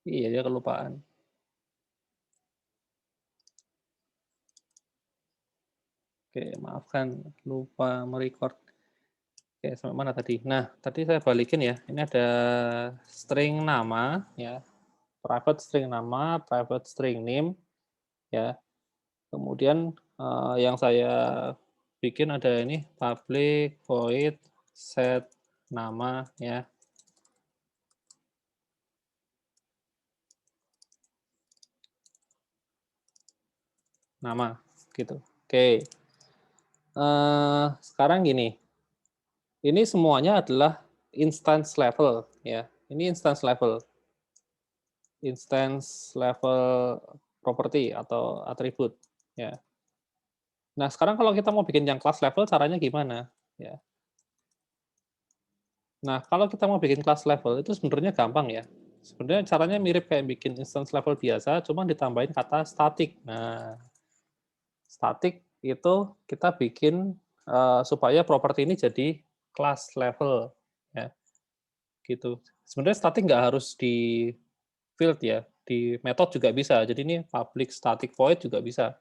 Iya, dia kelupaan. Oke, maafkan, lupa merecord. Oke, sampai mana tadi? Nah, tadi saya balikin ya, ini ada string nama, ya, private string nama, private string name, ya. Kemudian, yang saya bikin ada ini, public void set nama, ya. Nama, gitu. Oke. Sekarang gini, ini semuanya adalah instance level, ya. Ini instance level. Instance level property atau atribut, ya. Nah, sekarang kalau kita mau bikin yang class level caranya gimana? Ya. Nah, kalau kita mau bikin class level itu sebenarnya gampang ya. Sebenarnya caranya mirip kayak bikin instance level biasa, cuma ditambahin kata static. Nah, static itu kita bikin supaya properti ini jadi class level, ya, gitu. Sebenarnya static nggak harus di field ya, di method juga bisa. Jadi ini public static void juga bisa.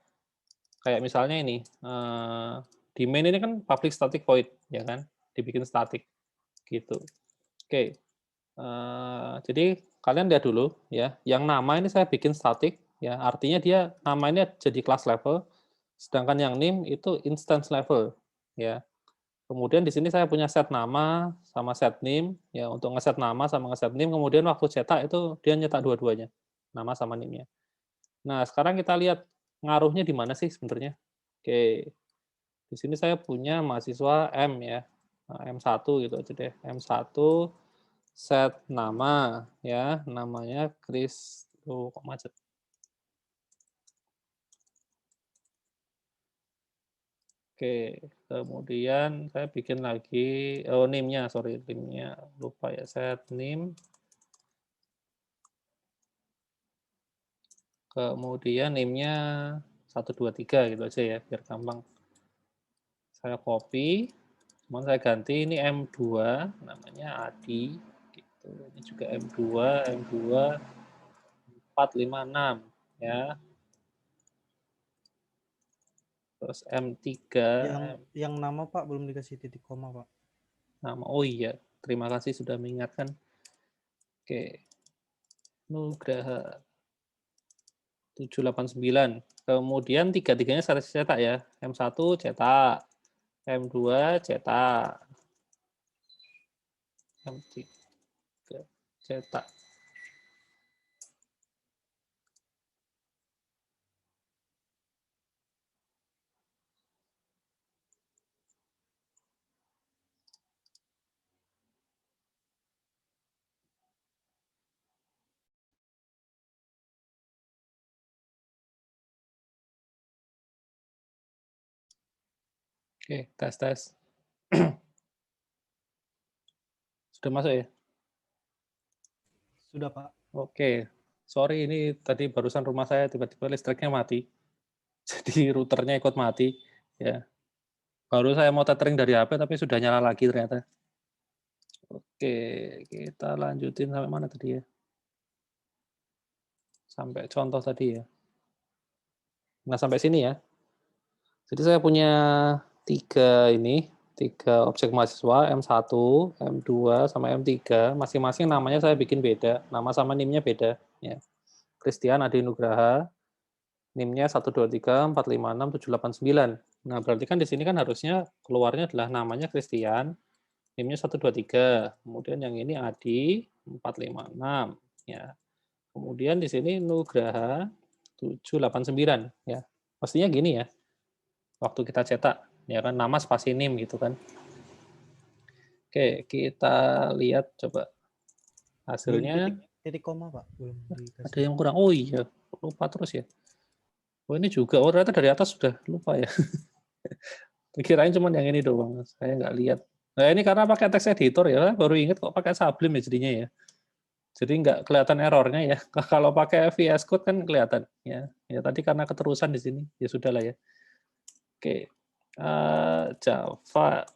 Kayak misalnya ini, di main ini kan public static void, ya kan, dibikin static, gitu. Oke, jadi kalian lihat dulu ya, yang nama ini saya bikin static, ya, artinya dia namanya jadi class level, sedangkan yang name itu instance level, ya. Kemudian di sini saya punya set nama sama set name, ya, untuk ngeset nama sama ngeset name, kemudian waktu cetak itu dia nyetak dua-duanya, nama sama name-nya. Nah, sekarang kita lihat ngaruhnya di mana sih sebenarnya. Oke. Di sini saya punya mahasiswa M ya, M1 gitu aja deh, M1 set nama ya, namanya Kris kok macet. Oke, kemudian saya bikin lagi, oh name-nya, sorry, name-nya lupa ya, set name. Kemudian name-nya 123 gitu aja ya, biar gampang. Saya copy, cuman saya ganti ini M2, namanya Adi, gitu. Ini juga M2, M2, 456 ya. Terus M3, Yang nama Pak belum dikasih titik koma Pak. nama, oh iya, terima kasih sudah mengingatkan. Oke, Nugraha 789. Kemudian tiga-tiganya saya cetak ya. M1 cetak, M2 cetak, M3 cetak. Oke, tes. Sudah masuk ya? Sudah Pak. Oke, sorry ini tadi barusan rumah saya tiba-tiba listriknya mati. Jadi routernya ikut mati. Ya, baru saya mau tethering dari HP tapi sudah nyala lagi ternyata. Oke, kita lanjutin sampai mana tadi ya? Sampai contoh tadi ya. Nah, sampai sini ya. Jadi saya punya tiga objek mahasiswa, M1, M2, sama M3. Masing-masing namanya saya bikin beda. Nama sama NIM-nya beda. Ya. Christian Adi Nugraha, NIM-nya 123456789. Nah, berarti kan di sini kan harusnya keluarnya adalah namanya Christian, NIM-nya 123. Kemudian yang ini Adi 456. Ya. Kemudian di sini Nugraha 789. Ya. Pastinya gini ya, waktu kita cetak, ya kan, nama spasi nim gitu kan. Oke, kita lihat coba Belum hasilnya. titik koma Pak, belum Ada dikasih. yang kurang. Oh iya, lupa terus ya. Oh ini juga, oh ternyata dari atas sudah lupa ya. Kirain cuma yang ini doang, saya nggak lihat. Nah ini karena pakai text editor ya, baru ingat kok pakai Sublime ya jadinya ya. Jadi nggak kelihatan errornya ya. Kalau pakai VS Code kan kelihatan ya. Ya tadi karena keterusan di sini, ya sudahlah ya. Oke, Java.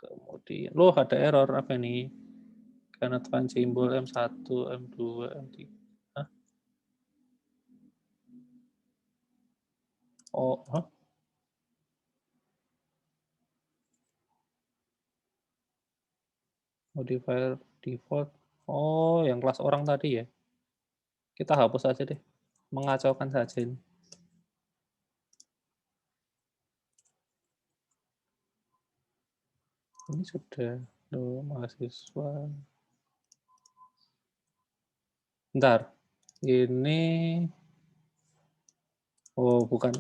Kemudian, loh ada error apa nih? cannot find simbol M1, M2, M3. Hah? Oh, huh? Modifier default. Oh, yang kelas orang tadi ya. Kita hapus aja deh. Mengacaukan saja ini. Ini sudah mahasiswa. Bentar. Ini oh, bukan.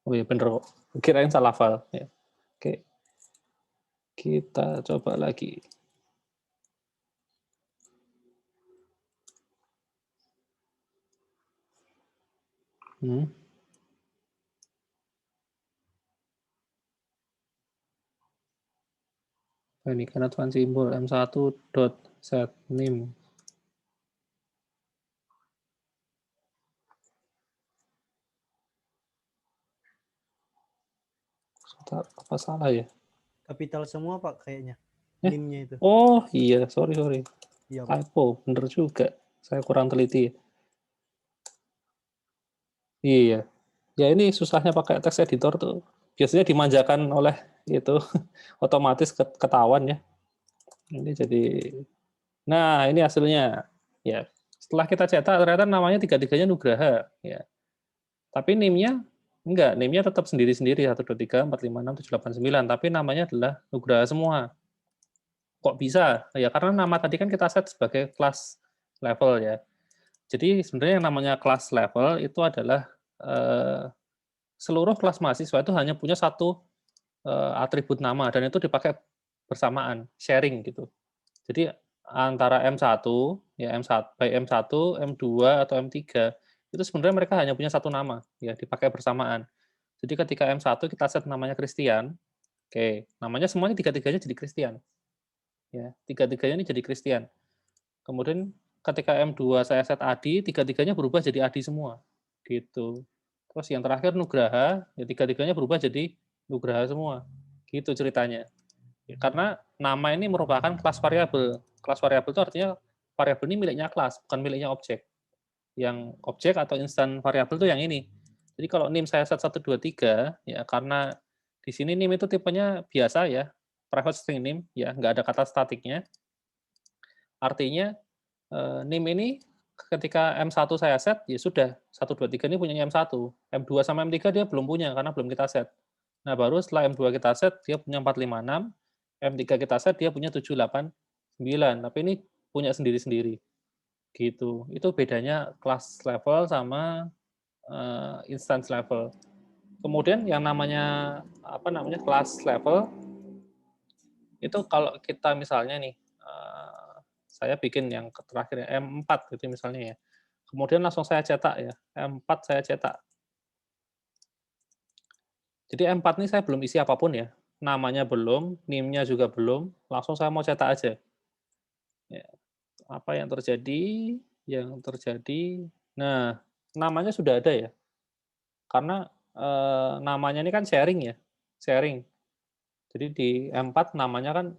Oh iya bener kok. Kirain salah file. Ya. Oke. Kita coba lagi. Ini karena Tuhan simbol M1.setName. Apa salah ya? Kapital semua Pak kayaknya. NIM-nya itu. Oh iya, sorry. Iya Pak. Typo, bener juga. Saya kurang teliti. Iya. Ya ini susahnya pakai text editor tuh. Biasanya dimanjakan oleh itu otomatis ketahuan ya. Ini jadi. Nah ini hasilnya. Ya. Setelah kita cetak ternyata namanya tiga-tiganya Nugraha. Ya. Tapi NIM-nya enggak, NIM-nya tetap sendiri-sendiri 1, 2, 3, 4, 5, 6, 7, 8, 9, tapi namanya adalah Nugraha semua. Kok bisa? Ya karena nama tadi kan kita set sebagai kelas level ya. Jadi sebenarnya yang namanya kelas level itu adalah seluruh kelas mahasiswa itu hanya punya satu atribut nama dan itu dipakai bersamaan, sharing gitu. Jadi antara M1 ya M1 baik M1, M2 atau M3 itu sebenarnya mereka hanya punya satu nama ya dipakai bersamaan. Jadi ketika M1 kita set namanya Christian, oke, namanya semuanya tiga-tiganya jadi Christian. Ya, tiga-tiganya ini jadi Christian. Kemudian ketika M2 saya set Adi, tiga-tiganya berubah jadi Adi semua. Gitu. Terus yang terakhir Nugraha, ya tiga-tiganya berubah jadi Nugraha semua. Gitu ceritanya. Ya, karena nama ini merupakan kelas variabel. Kelas variabel itu artinya variabel ini miliknya kelas, bukan miliknya objek. Yang objek atau instan variabel itu yang ini. Jadi kalau NIM saya set 1, 2, 3, ya karena di sini NIM itu tipenya biasa ya, private string NIM, ya nggak ada kata statiknya. Artinya NIM ini ketika M1 saya set, ya sudah, 1, 2, 3 ini punyanya M1. M2 sama M3 dia belum punya, karena belum kita set. Nah, baru setelah M2 kita set, dia punya 4, 5, 6. M3 kita set, dia punya 7, 8, 9. Tapi ini punya sendiri-sendiri. Gitu. Itu bedanya kelas level sama instance level. Kemudian yang namanya kelas level, itu kalau kita misalnya nih, saya bikin yang terakhir M4 gitu misalnya ya. Kemudian langsung saya cetak ya, M4 saya cetak. Jadi M4 ini saya belum isi apapun ya, namanya belum, NIM-nya juga belum, langsung saya mau cetak aja. Ya, apa yang terjadi? Yang terjadi, nah namanya sudah ada ya, karena namanya ini kan sharing ya, sharing. Jadi di M4 namanya kan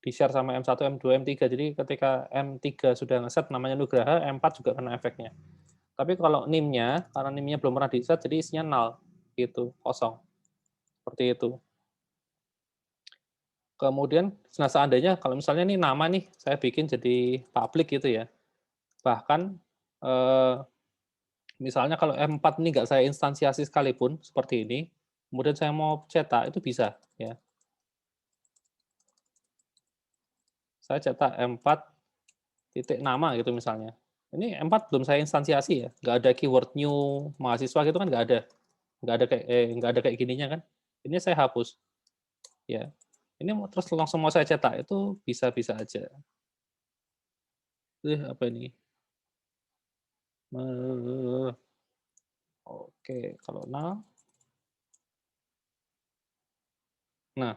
di-share sama M1, M2, M3. Jadi ketika M3 sudah ngeset namanya Nugraha, M4 juga kena efeknya. Tapi kalau NIM-nya, karena NIM-nya belum pernah di-set, jadi isinya null, gitu, kosong. Seperti itu. Kemudian, nah seandainya kalau misalnya ini nama nih, saya bikin jadi public gitu ya. Bahkan, misalnya kalau M4 ini nggak saya instansiasi sekalipun, seperti ini, kemudian saya mau cetak, itu bisa. Ya. Saya cetak M4 titik nama gitu misalnya. Ini M4 belum saya instansiasi ya, nggak ada keyword new mahasiswa gitu kan nggak ada kayak gininya kan. Ini saya hapus, ya. Ini terus langsung mau saya cetak itu bisa-bisa aja. Apa ini? Oke, kalau null, nah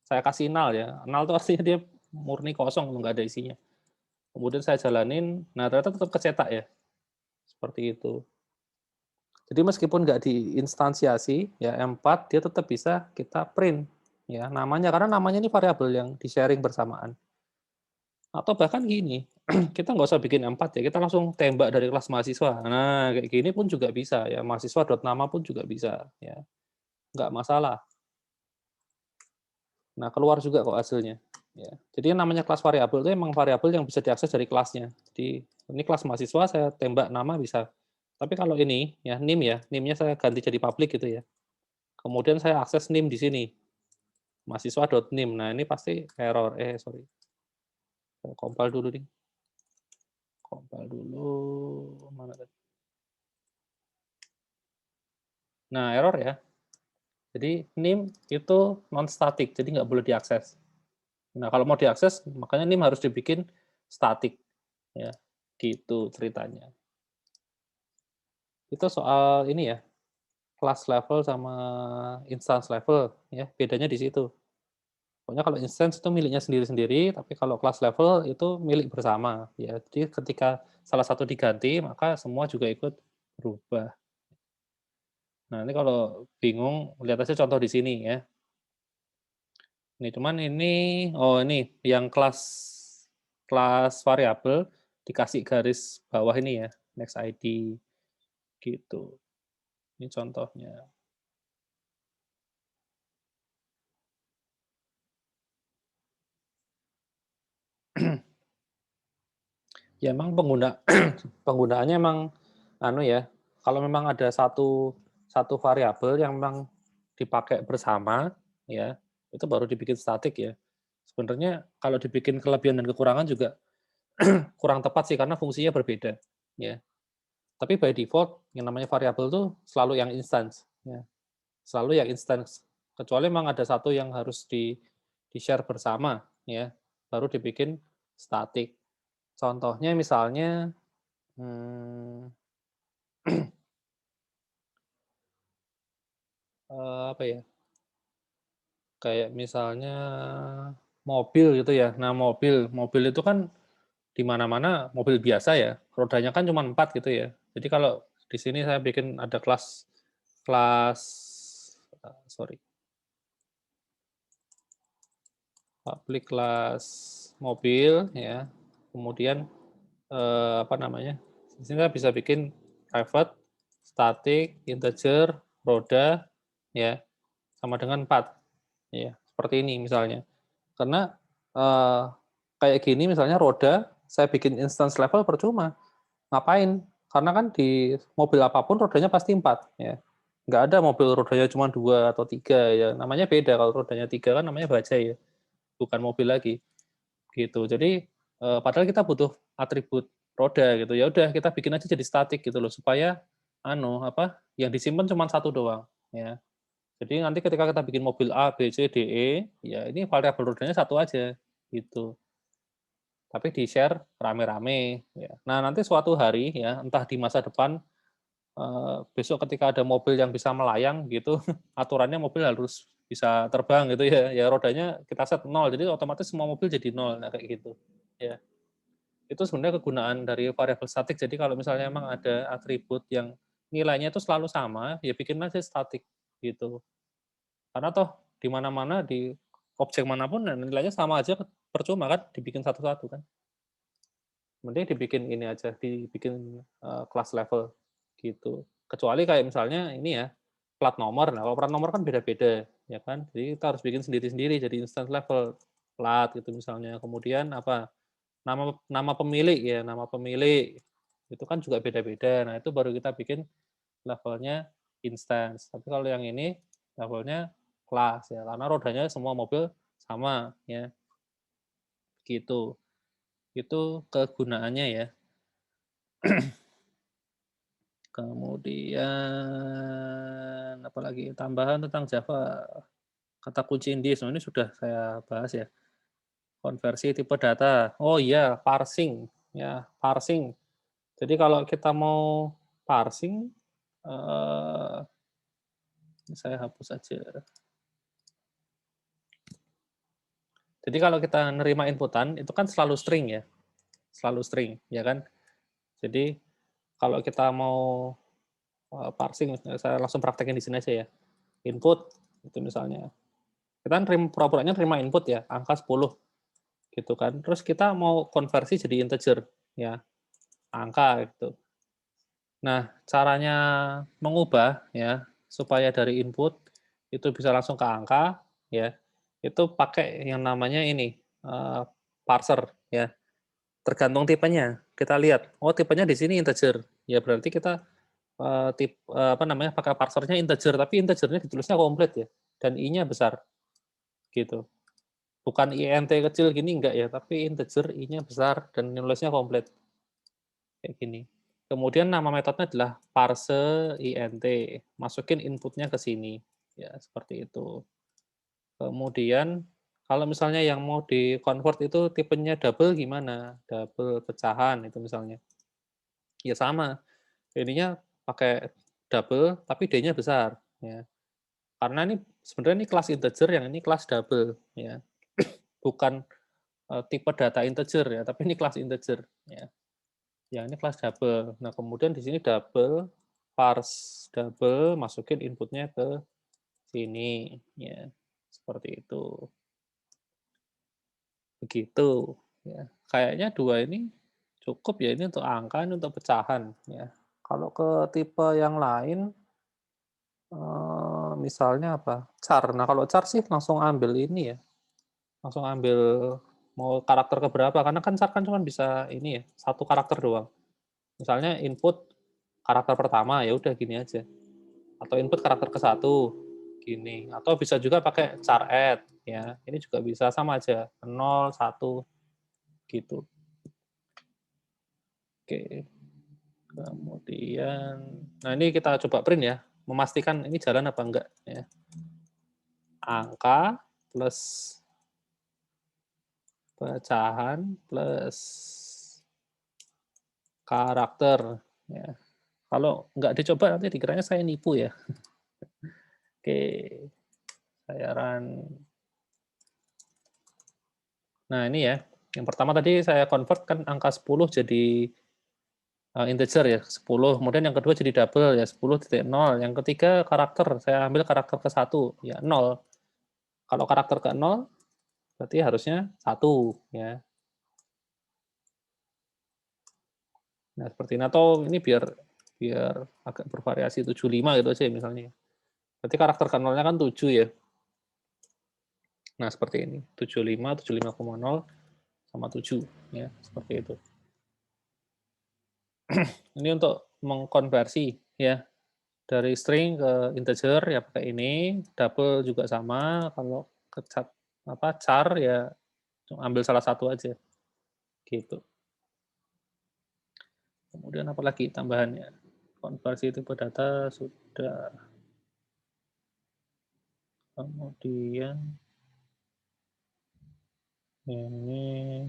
saya kasih null ya. Null itu artinya dia murni kosong, nggak ada isinya. Kemudian saya jalanin, nah ternyata tetap kecetak ya, seperti itu. Jadi meskipun nggak diinstansiasi, ya M4 dia tetap bisa kita print ya namanya, karena namanya ini variabel yang di-sharing bersamaan. Atau bahkan gini, kita nggak usah bikin M4 ya, kita langsung tembak dari kelas mahasiswa. Nah, kayak gini pun juga bisa ya, mahasiswa.nama pun juga bisa ya, nggak masalah. Nah, keluar juga kok hasilnya. Ya. Jadi yang namanya kelas variabel itu emang variabel yang bisa diakses dari kelasnya. Jadi ini kelas mahasiswa, saya tembak nama bisa. Tapi kalau ini ya nim ya, nimnya saya ganti jadi public gitu ya. Kemudian saya akses nim di sini, mahasiswa.nim. Nah, ini pasti error. Sorry. Saya compile dulu nih. Compile dulu. Mana tadi? Nah, error ya. Jadi nim itu non static, jadi nggak boleh diakses. Nah, kalau mau diakses, makanya nim harus dibikin static. Ya, gitu ceritanya. Itu soal ini ya, class level sama instance level ya, bedanya di situ. Pokoknya kalau instance itu miliknya sendiri-sendiri, tapi kalau class level itu milik bersama ya. Jadi ketika salah satu diganti, maka semua juga ikut berubah. Nah, ini kalau bingung, lihat aja contoh di sini ya. Ini cuman ini yang kelas variabel dikasih garis bawah ini ya, next ID gitu. Ini contohnya. Ya emang penggunaannya emang ya, kalau memang ada satu variabel yang memang dipakai bersama ya, itu baru dibikin statik ya. Sebenarnya kalau dibikin kelebihan dan kekurangan juga kurang tepat sih karena fungsinya berbeda ya. Tapi by default yang namanya variabel tuh selalu yang instance ya. Selalu yang instance. Kecuali memang ada satu yang harus di-share bersama ya, baru dibikin statik. Contohnya misalnya apa ya? Kayak misalnya mobil gitu ya. Nah, mobil itu kan di mana-mana mobil biasa ya. Rodanya kan cuma 4 gitu ya. Jadi kalau di sini saya bikin ada kelas kelas sorry. Public kelas mobil ya. Kemudian apa namanya? Di sini saya bisa bikin private, static, integer, roda ya, sama dengan 4. Ya, seperti ini misalnya. Karena kayak gini misalnya roda, saya bikin instance level percuma. Ngapain? Karena kan di mobil apapun rodanya pasti 4 ya. Nggak ada mobil rodanya cuma 2 atau 3 ya. Namanya beda, kalau rodanya 3 kan namanya bajai ya, bukan mobil lagi. Gitu. Jadi padahal kita butuh atribut roda gitu. Ya udah kita bikin aja jadi statik gitu loh supaya yang disimpan cuma satu doang ya. Jadi nanti ketika kita bikin mobil A, B, C, D, E, ya ini variabel rodanya satu aja gitu. Tapi di-share rame-rame ya. Nah, nanti suatu hari ya, entah di masa depan besok ketika ada mobil yang bisa melayang gitu, aturannya mobil harus bisa terbang gitu ya. Ya rodanya kita set 0, jadi otomatis semua mobil jadi 0, nah kayak gitu. Ya. Itu sebenarnya kegunaan dari variabel statik. Jadi kalau misalnya emang ada atribut yang nilainya itu selalu sama, ya bikin aja statik gitu. Karena toh di mana-mana di objek manapun nilainya sama aja, percuma kan dibikin satu-satu kan. Mending dibikin ini aja, dibikin kelas level gitu. Kecuali kayak misalnya ini ya, plat nomor. Nah, kalau plat nomor kan beda-beda ya kan. Jadi kita harus bikin sendiri-sendiri jadi instance level plat gitu misalnya. Kemudian nama nama pemilik ya, nama pemilik itu kan juga beda-beda. Nah, itu baru kita bikin levelnya instance. Tapi kalau yang ini levelnya kelas ya, karena rodanya semua mobil sama ya. Gitu. Itu kegunaannya ya. Kemudian apalagi tambahan tentang Java, kata kunci indis. Nah, ini sudah saya bahas ya. Konversi tipe data. Oh iya, parsing ya, parsing. Jadi kalau kita mau parsing saya hapus aja. Jadi kalau kita nerima inputan itu kan selalu string ya. Selalu string, ya kan? Jadi kalau kita mau parsing, saya langsung praktekin di sini aja ya. Input itu misalnya. Kita kan pura-puranya terima input ya, angka 10 gitu kan. Terus kita mau konversi jadi integer ya, angka gitu. Nah, caranya mengubah ya supaya dari input itu bisa langsung ke angka ya, itu pakai yang namanya ini parser ya. Tergantung tipenya. Kita lihat, oh tipenya di sini integer. Ya berarti kita apa namanya pakai parsernya integer, tapi integernya ditulisnya komplit ya dan i-nya besar gitu. Bukan int kecil gini enggak ya, tapi integer i-nya besar dan nulisnya komplit. Kayak gini. Kemudian nama metodenya adalah parse int. Masukin inputnya ke sini. Ya, seperti itu. Kemudian kalau misalnya yang mau di-convert itu tipenya double gimana? Double pecahan itu misalnya. Ya sama. Ininya pakai double tapi D-nya besar ya. Karena ini sebenarnya ini kelas integer, yang ini kelas double ya. Bukan tipe data integer ya, tapi ini kelas integer ya. Yang ini kelas double. Nah, kemudian di sini double, parse double, masukin inputnya ke sini. Ya, seperti itu. Begitu. Ya. Kayaknya dua ini cukup ya, ini untuk angka, ini untuk pecahan. Ya. Kalau ke tipe yang lain, misalnya apa? Char. Nah, kalau char sih langsung ambil ini ya. Langsung ambil mau karakter keberapa, karena kan char kan cuma bisa ini ya, satu karakter doang. Misalnya input karakter pertama, ya udah gini aja. Atau input karakter ke-1, gini. Atau bisa juga pakai char add, ya. Ini juga bisa sama aja, 0, 1, gitu. Oke. Kemudian, nah ini kita coba print ya, memastikan ini jalan apa enggak. Ya. Angka plus pecahan plus karakter. Ya. Kalau nggak dicoba nanti dikiranya saya nipu ya. Oke, saya run. Nah ini ya, yang pertama tadi saya convert kan angka 10 jadi integer ya, 10. Kemudian yang kedua jadi double ya, 10.0. Yang ketiga karakter, saya ambil karakter ke-1, ya 0. Kalau karakter ke-0, berarti harusnya 1. Ya. Nah seperti ini, atau ini biar agak bervariasi 75 gitu aja ya, misalnya. Berarti karakter ke-0-nya kan 7 ya. Nah seperti ini, 75, 75,0 sama 7. Ya, seperti itu. Ini untuk mengkonversi ya dari string ke integer ya pakai ini, double juga sama, kalau ke char ya ambil salah satu aja gitu. Kemudian apalagi tambahannya, konversi tipe data sudah. Kemudian ini,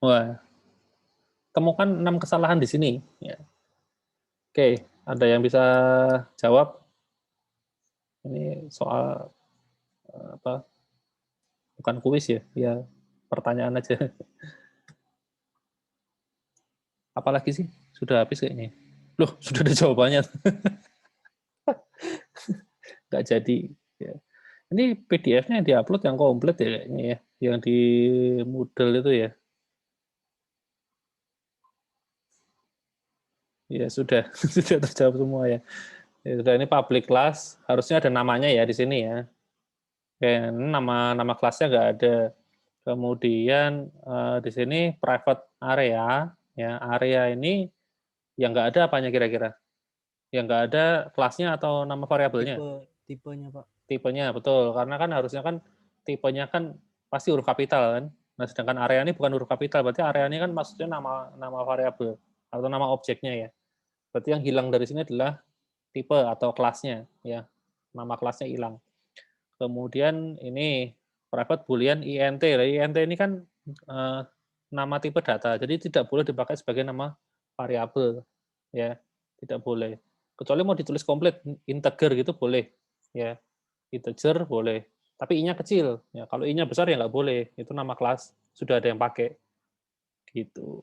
wah, temukan 6 kesalahan di sini ya. Oke, ada yang bisa jawab? Ini soal apa, bukan kuis ya, ya pertanyaan aja. Apalagi sih? Sudah habis kayaknya. Loh, sudah ada jawabannya. Nggak jadi. Ya. Ini PDF-nya yang diupload yang komplit ya kayaknya ya. Yang di Moodle itu ya. Ya sudah, sudah terjawab semua ya. Ya sudah, ini public class. Harusnya ada namanya ya di sini ya. Oke, nama kelasnya nggak ada. Kemudian di sini private area. Ya, area ini yang nggak ada apanya kira-kira? Yang nggak ada kelasnya atau nama variabelnya? Tipenya Pak. Tipenya, betul. Karena kan harusnya kan tipenya kan pasti huruf kapital kan. Nah, sedangkan area ini bukan huruf kapital, berarti area ini kan maksudnya nama variabel atau nama objeknya ya. Berarti yang hilang dari sini adalah tipe atau kelasnya ya. Nama kelasnya hilang. Kemudian ini private boolean int. Int ini kan nama tipe data, jadi tidak boleh dipakai sebagai nama variabel ya. Tidak boleh. Kecuali mau ditulis komplit integer gitu boleh ya. Integer boleh, tapi i-nya kecil. Ya, kalau i-nya besar ya nggak boleh. Itu nama kelas sudah ada yang pakai. Gitu.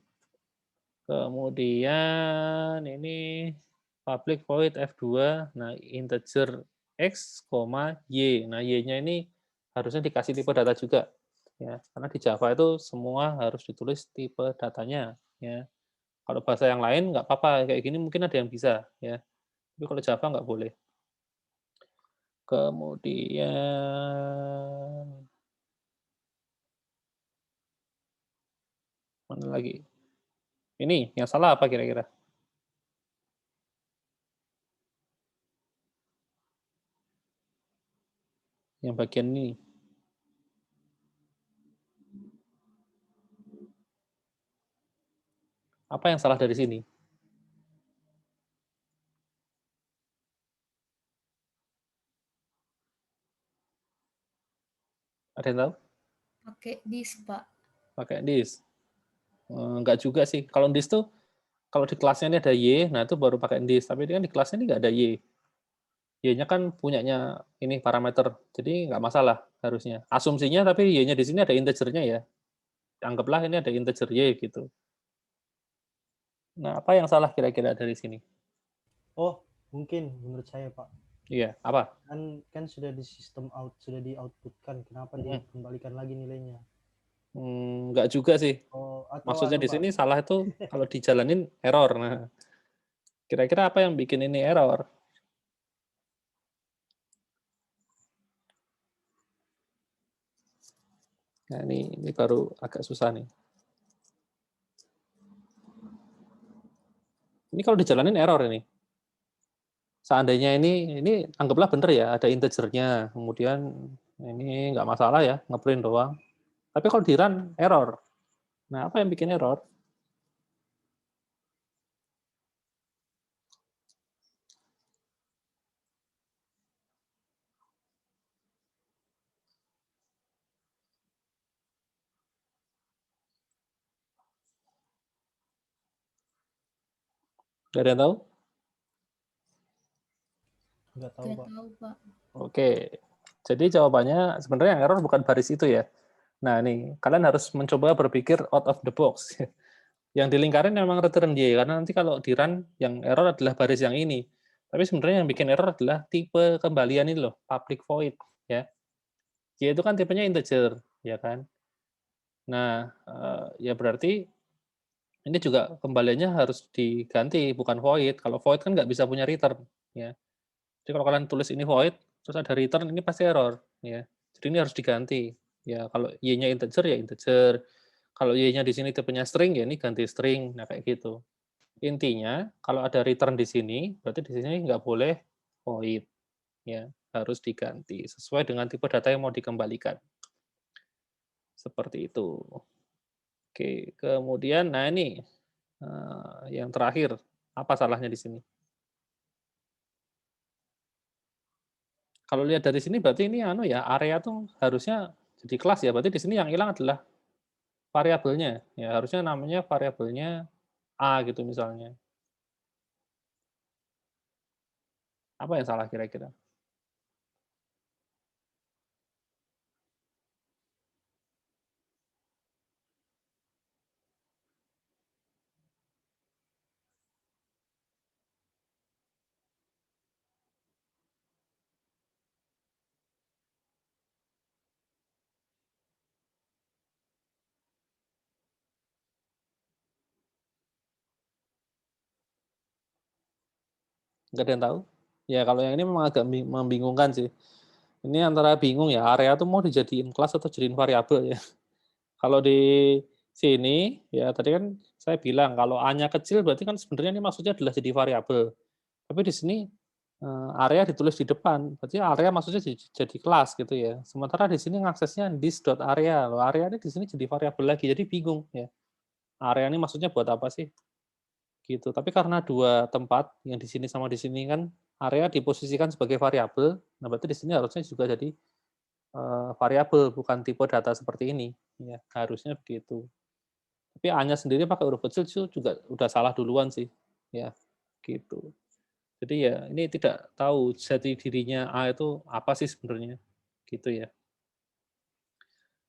Kemudian ini public void F2, nah integer X, Y. Nah, Y-nya ini harusnya dikasih tipe data juga, ya. Karena di Java itu semua harus ditulis tipe datanya, ya. Kalau bahasa yang lain nggak apa-apa, kayak gini mungkin ada yang bisa, ya. Tapi kalau Java nggak boleh. Kemudian mana lagi? Ini yang salah apa kira-kira? Yang bagian ini. Apa yang salah dari sini? Ada yang tahu? Pakai disk, Pak. Pakai disk. Enggak juga sih. Kalau disk tuh, kalau di kelasnya ini ada Y, nah itu baru pakai disk. Tapi ini kan di kelasnya ini nggak ada Y. Y-nya kan punyanya ini parameter, jadi nggak masalah harusnya. Asumsinya tapi Y-nya di sini ada integernya ya. Anggaplah ini ada integer Y gitu. Nah, apa yang salah kira-kira dari sini? Oh, mungkin menurut saya, Pak. Iya, apa? Kan sudah di sistem sudah di outputkan, kenapa dikembalikan lagi nilainya? Nggak juga sih. Oh, atau Maksudnya di Pak. sini salah itu kalau dijalanin error. Nah, kira-kira apa yang bikin ini error? Nah, ini baru agak susah nih. Ini kalau dijalanin error ini. Seandainya ini anggaplah bener ya, ada integernya, kemudian ini nggak masalah ya, ngeprint doang. Tapi kalau di run, error. Nah, apa yang bikin error? Nggak ada yang tahu? Nggak tahu, Nggak Pak. tahu, Pak. Oke. Jadi jawabannya sebenarnya yang error bukan baris itu ya. Nah, nih, kalian harus mencoba berpikir out of the box. Yang dilingkarin memang return Y, karena nanti kalau di run, yang error adalah baris yang ini. Tapi sebenarnya yang bikin error adalah tipe kembalian ini loh, public void. Ya. Y itu kan tipenya integer, ya kan? Nah, ya berarti ini juga kembaliannya harus diganti, bukan void. Kalau void kan nggak bisa punya return. Ya. Jadi kalau kalian tulis ini void, terus ada return, ini pasti error. Ya. Jadi ini harus diganti. Ya, kalau Y-nya integer, ya integer. Kalau Y-nya di sini tipenya string, ya ini ganti string. Nah, kayak gitu. Intinya, kalau ada return di sini, berarti di sini nggak boleh void. Ya, harus diganti sesuai dengan tipe data yang mau dikembalikan. Seperti itu. Oke, kemudian, nah ini yang terakhir, apa salahnya di sini? Kalau lihat dari sini berarti ini anu ya, area tuh harusnya jadi kelas ya, berarti di sini yang hilang adalah variabelnya. Ya, harusnya namanya variabelnya A gitu misalnya. Apa yang salah kira-kira? Nggak ada yang tahu? Ya, kalau yang ini memang agak membingungkan sih. Ini antara bingung ya, area tuh mau dijadiin kelas atau jadiin variabel ya. Kalau di sini, ya tadi kan saya bilang kalau A-nya kecil berarti kan sebenarnya ini maksudnya adalah jadi variabel. Tapi di sini area ditulis di depan, berarti area maksudnya jadi kelas gitu ya. Sementara di sini ngaksesnya this.area. Loh, area ini di sini jadi variabel lagi, jadi bingung ya. Area ini maksudnya buat apa sih? Gitu. Tapi karena dua tempat yang di sini sama di sini kan area diposisikan sebagai variabel, nah berarti di sini harusnya juga jadi variabel bukan tipe data seperti ini. Ya, harusnya begitu. Tapi A-nya sendiri pakai huruf kecil itu juga udah salah duluan sih. Ya, gitu. Jadi ya ini tidak tahu jati dirinya A itu apa sih sebenarnya. Gitu ya.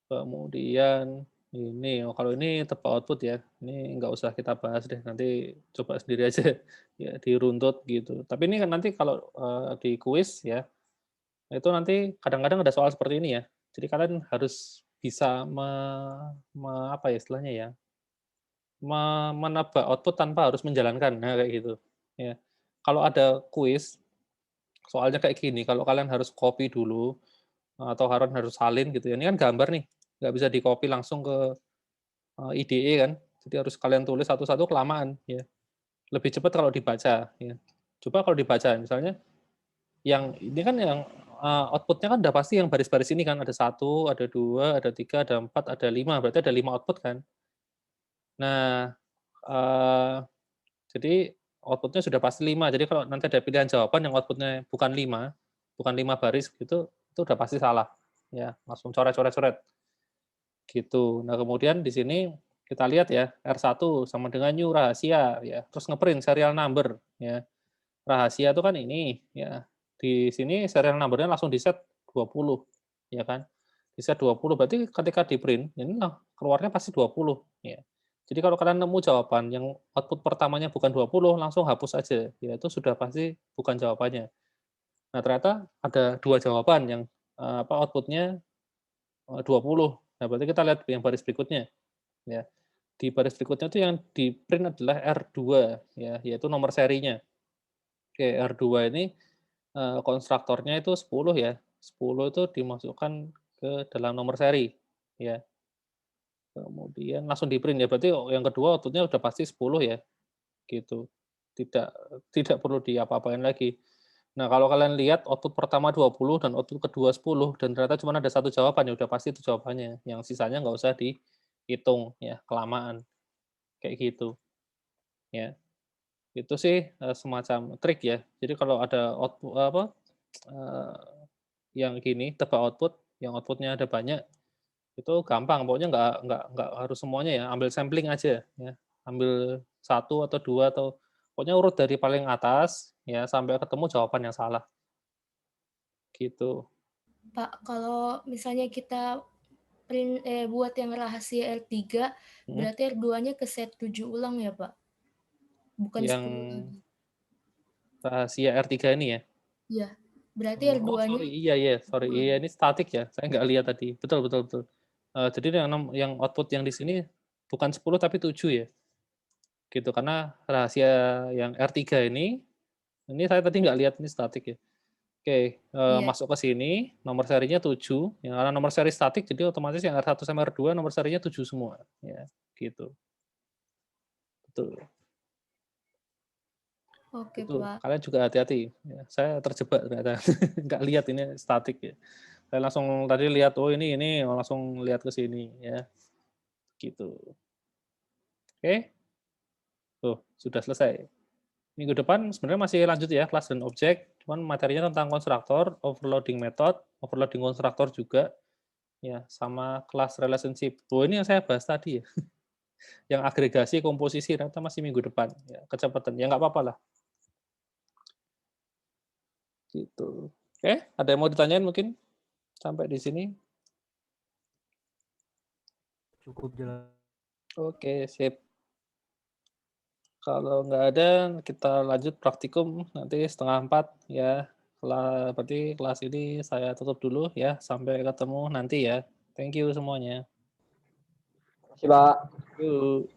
Kemudian Ini, kalau ini tebak output ya, ini nggak usah kita bahas deh, nanti coba sendiri aja ya diruntut gitu. Tapi ini kan nanti kalau di kuis ya, itu nanti kadang-kadang ada soal seperti ini ya. Jadi kalian harus bisa apa ya istilahnya ya, menebak output tanpa harus menjalankan, nah kayak gitu. Ya. Kalau ada kuis, soalnya kayak gini, kalau kalian harus copy dulu atau harus salin gitu ya. Ini kan gambar nih, nggak bisa di-copy langsung ke IDE kan. Jadi harus kalian tulis satu-satu kelamaan ya. Lebih cepat kalau dibaca ya. Coba kalau dibaca misalnya yang ini kan yang output-nya kan udah pasti yang baris-baris ini kan ada 1, ada 2, ada 3, ada 4, ada 5, berarti ada 5 output kan. Nah, eee, jadi output-nya sudah pasti 5. Jadi kalau nanti ada pilihan jawaban yang output-nya bukan 5 baris gitu, itu udah pasti salah. Ya, langsung coret-coret-coret. Gitu. Nah, kemudian di sini kita lihat ya, R1 sama dengan new rahasia ya, terus ngeprint serial number ya. Rahasia itu kan ini ya. Di sini serial number-nya langsung di-set 20 ya kan. Di-set 20 berarti ketika di-print ini keluarnya pasti 20 ya. Jadi kalau kalian nemu jawaban yang output pertamanya bukan 20 langsung hapus aja ya, itu sudah pasti bukan jawabannya. Nah, ternyata ada 2 jawaban yang output-nya 20. Nah, berarti kita lihat yang baris berikutnya ya. Di baris berikutnya itu yang di-print adalah R2 ya, yaitu nomor serinya. Oke, R2 ini konstruktornya itu 10 ya. 10 itu dimasukkan ke dalam nomor seri ya. Kemudian langsung di-print ya. Berarti yang kedua output-nya udah pasti 10 ya, gitu. Tidak tidak perlu diapa-apain lagi. Nah, kalau kalian lihat output pertama 20 dan output kedua 10 dan ternyata cuma ada satu jawaban, ya udah pasti itu jawabannya. Yang sisanya nggak usah dihitung ya, kelamaan. Kayak gitu, ya. Itu sih, semacam trik ya. Jadi kalau ada eee, yang gini, tebak output, yang output-nya ada banyak, itu gampang, pokoknya nggak harus semuanya ya, ambil sampling aja ya. Ambil satu atau 2 atau pokoknya urut dari paling atas ya, sampai ketemu jawaban yang salah, gitu. Pak, kalau misalnya kita buat yang rahasia R3, Mhm, berarti R2-nya ke set 7 ulang ya, Pak? Bukan yang 10 lagi. rahasia R3 ini ya? Iya, berarti Oh R2-nya sorry, iya iya, sorry, iya ini statik ya, saya nggak lihat tadi. Betul betul betul. Jadi yang output yang di sini bukan 10 tapi 7 ya? Gitu, karena rahasia yang R3 ini saya tadi nggak lihat ini statik ya. Oke, iya. masuk ke sini, nomor serinya 7, ya karena nomor seri statik jadi otomatis yang R1 sama R2 nomor serinya 7 semua, ya gitu. Betul. Oke, Itu, Pak. kalian juga hati-hati, ya, saya terjebak ternyata, nggak lihat ini statik ya. Saya langsung tadi lihat, oh ini, langsung lihat ke sini ya, gitu. Oke, tuh sudah selesai. Minggu depan sebenarnya masih lanjut ya, kelas dan objek, cuman materinya tentang konstruktor, overloading method, overloading konstruktor juga, ya, sama kelas relationship. Oh ini yang saya bahas tadi ya, yang agregasi, komposisi, ternyata masih minggu depan, ya, kecepatan, ya nggak apa-apa lah, gitu. Oke, ada yang mau ditanyain mungkin sampai di sini? Cukup jelas. Oke, sip. Kalau nggak ada, kita lanjut praktikum nanti 3:30 ya. Berarti kelas ini saya tutup dulu ya. Sampai ketemu nanti ya. Thank you semuanya. Masih, Pak. Yuk.